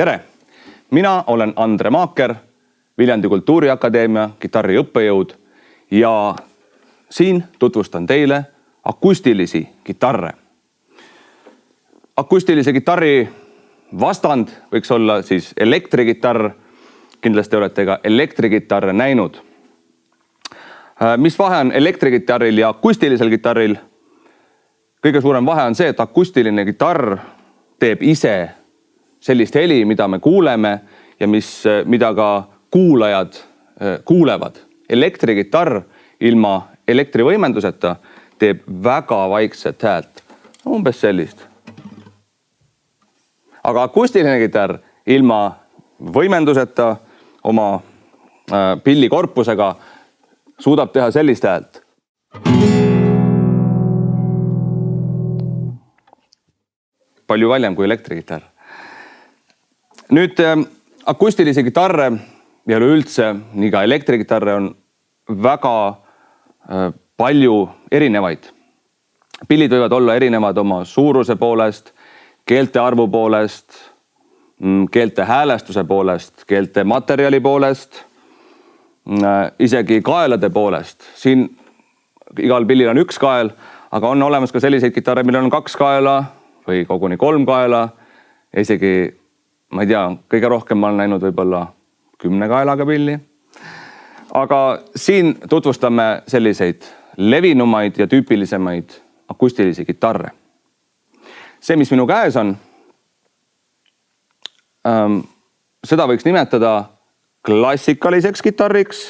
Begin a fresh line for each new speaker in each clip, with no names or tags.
Tere! Mina olen Andre Maaker, Viljandi Kultuuriakadeemia kitarriõppejõud ja siin tutvustan teile akustilisi kitarre. Akustilise kitarri vastand võiks olla siis elektrikitarr. Kindlasti olete ka elektrikitarre näinud. Mis vahe on elektrikitarril ja akustilisel kitarril? Kõige suurem vahe on see, et akustiline kitarr teeb ise sellist heli, mida me kuuleme ja mida ka kuulajad kuulevad. Elektrikitarr ilma elektrivõimenduseta teeb väga vaikset häält. Umbes sellist. Aga akustiline kitarr ilma võimenduseta oma pillikorpusega suudab teha sellist häält. Palju valjem kui elektrikitarr. Nüüd akustilisi kitarre ja üldse nii ka elektrikitarre on väga palju erinevaid. Pillid võivad olla erinevad oma suuruse poolest, keelte arvu poolest, keelte häälestuse poolest, keelte materjali poolest, isegi kaelade poolest. Siin igal pillil on üks kael, aga on olemas ka selliseid kitarre, millel on 2 kaela või koguni 3 kaela. Isegi, ma ei tea, kõige rohkem ma olen näinud võib-olla 10 kaelaga pilli. Aga siin tutvustame selliseid levinumaid ja tüüpilisemaid akustilisi kitarre. See, mis minu käes on, seda võiks nimetada klassikaliseks kitarriks,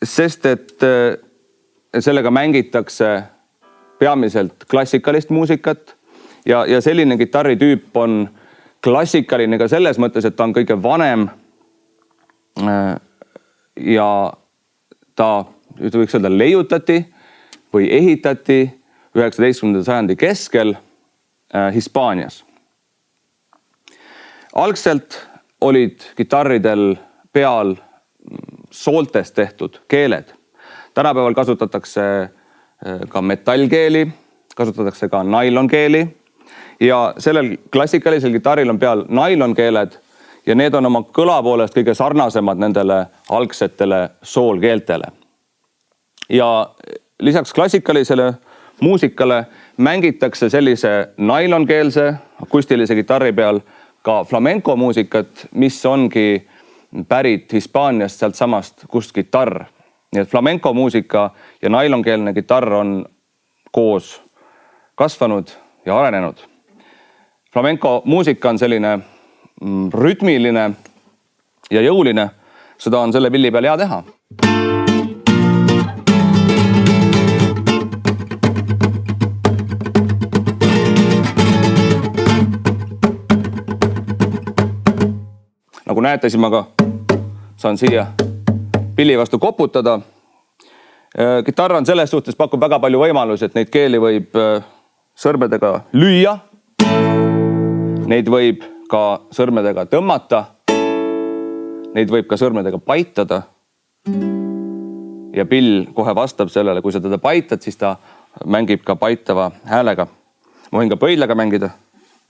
sest et sellega mängitakse peamiselt klassikalist muusikat ja selline kitarritüüp on klassikaline ka selles mõttes, et ta on kõige vanem ja ta, võiks öelda, leiutati või ehitati 19. sajandi keskel Hispaanias. Algselt olid kitarridel peal sooltest tehtud keeled. Tänapäeval kasutatakse ka metallkeeli, kasutatakse ka nailonkeeli ja sellel klassikalisel kitarril on peal nailonkeeled ja need on oma kõla poolest kõige sarnasemad nendele algsetele soolkeeltele. Ja lisaks klassikalisele muusikale mängitakse sellise nailonkeelse akustilise kitarri peal ka flamenco muusikat, mis ongi pärit Hispaaniast sealt samast, kust kitarr. Nii et flamenco muusika ja nailonkeelne kitarr on koos kasvanud ja arenenud. Flamenco muusika on selline rütmiline ja jõuline. Seda on selle pilli peal hea teha. Nagu näete, siis ma ka saan siia pilli vastu koputada. Kitarr on selles suhtes pakub väga palju võimalusi, et neid keeli võib sõrmedega lüüa. Neid võib ka sõrmedega tõmmata. Neid võib ka sõrmedega paitada. Ja pill kohe vastab sellele, kui sa teda paitad, siis ta mängib ka paitava häälega. Ma võin ka pöidlaga mängida.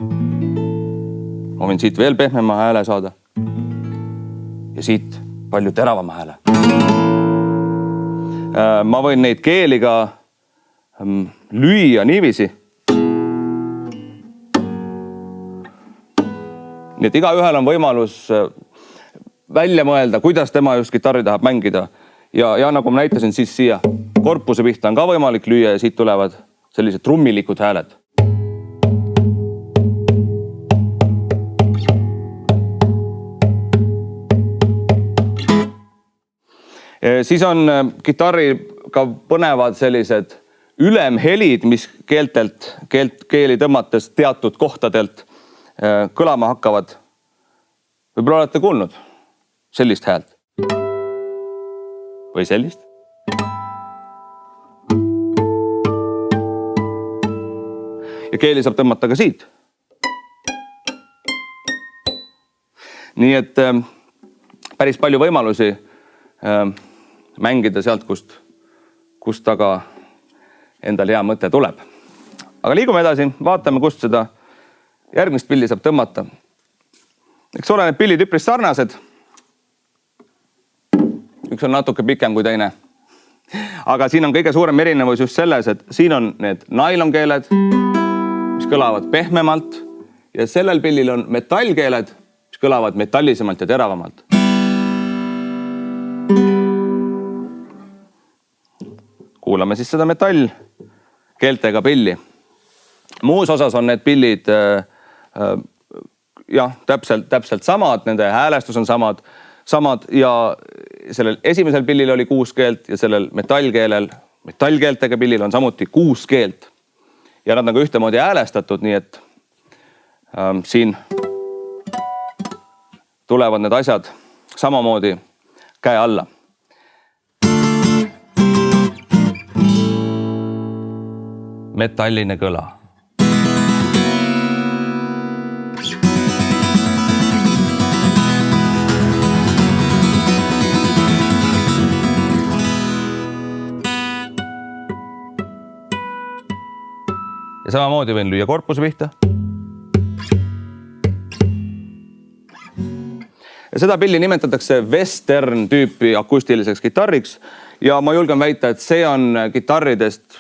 Ma võin siit veel pehmema hääle saada. Ja siit palju teravama hääle. Ma võin neid keeli ka lüüa niiviisi. Nii et igaühel on võimalus välja mõelda, kuidas tema just kitarri tahab mängida. Ja nagu ma näitasin, siis siia korpuse pihta on ka võimalik lüüa ja siit tulevad sellised trummilikud hääled. Siis on kitarriga põnevad sellised ülemhelid, mis keeli tõmmates teatud kohtadelt kõlama hakkavad. Võib-olla olete kuulnud sellist häält? Või sellist? Ja keeli saab tõmmata ka siit. Nii et päris palju võimalusi mängida sealt, kust taga endal hea mõte tuleb. Aga liigume edasi, vaatame, kust seda järgmist pilli saab tõmmata. Eks ole, need pillid üpris sarnased. Üks on natuke pikem kui teine. Aga siin on kõige suurem erinevus just selles, et siin on need nailonkeeled, mis kõlavad pehmemalt ja sellel pillil on metallkeeled, mis kõlavad metallisemalt ja teravamalt. Kuulame siis seda metallkeeltega pilli. Muus osas on need pillid täpselt samad, nende häälestus on samad ja sellel esimesel pillil oli 6 keelt ja sellel metallkeeltega pillil on samuti 6 keelt. Ja nad on ka ühtemoodi häälestatud, nii et siin tulevad need asjad samamoodi käe alla. Metalline kõla. Ja samamoodi võin lüüa korpuse pihta. Ja seda pilli nimetatakse western tüüpi akustiliseks kitarriks ja ma julgen väita, et see on kitarridest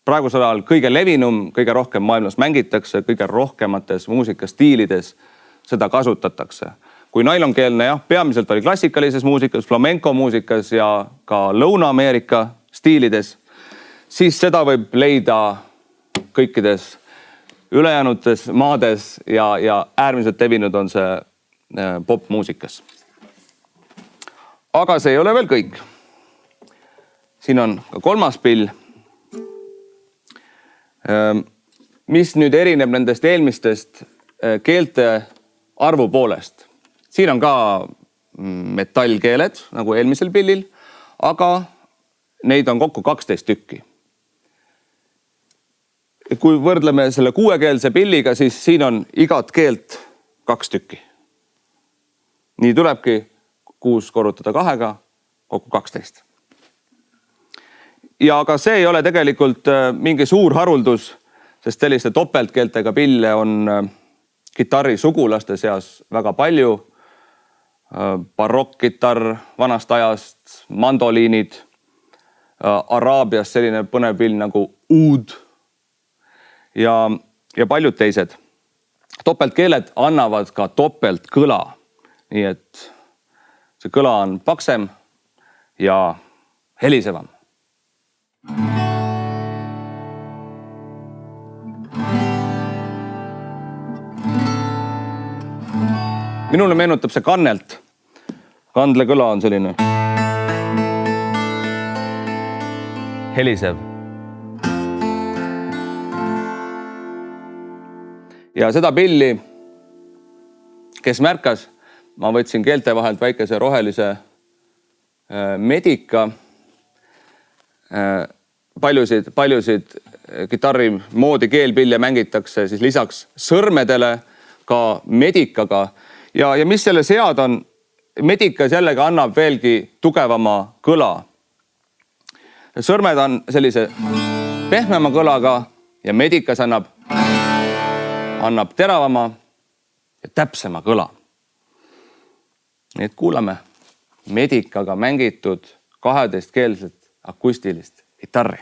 praegusel ajal kõige levinum, kõige rohkem maailmas mängitakse, kõige rohkemates muusikastiilides seda kasutatakse. Kui nailonkeelne peamiselt oli klassikalises muusikas, flamenco muusikas ja ka Lõuna-Ameerika stiilides, siis seda võib leida kõikides ülejäänutes maades ja äärmiselt levinud on see popmuusikas. Aga see ei ole veel kõik. Siin on ka kolmas pill, mis nüüd erineb nendest eelmistest keelte arvu poolest. Siin on ka metallkeeled nagu eelmisel pillil, aga neid on kokku 12 tükki. Kui võrdleme selle 6-keelse pilliga, siis siin on igat keelt 2 tükki. Nii tulebki 6 korrutada 2-ga, kokku 12. Ja aga see ei ole tegelikult mingi suur haruldus, sest selliste topeltkeeltega pille on kitarri sugulaste seas väga palju. Barokkkitarr vanast ajast, mandoliinid, Araabias selline põnev pill nagu uud ja paljud teised. Topeltkeeled annavad ka topeltkõla, nii et see kõla on paksem ja helisevam. Minule meenutab see kannelt. Kandle kõla on selline helisev. Ja seda pilli, kes märkas, ma võtsin keelte vahelt väikese rohelise medika. Paljusid kitarri moodi keelpille mängitakse siis lisaks sõrmedele ka medikaga. Ja mis selles head on, medikas jällegi annab veelgi tugevama kõla. Sõrmed on sellise pehmema kõlaga ja medikas annab teravama ja täpsema kõla. Nii et kuulame medikaga mängitud 12-keelset akustilist kitarri.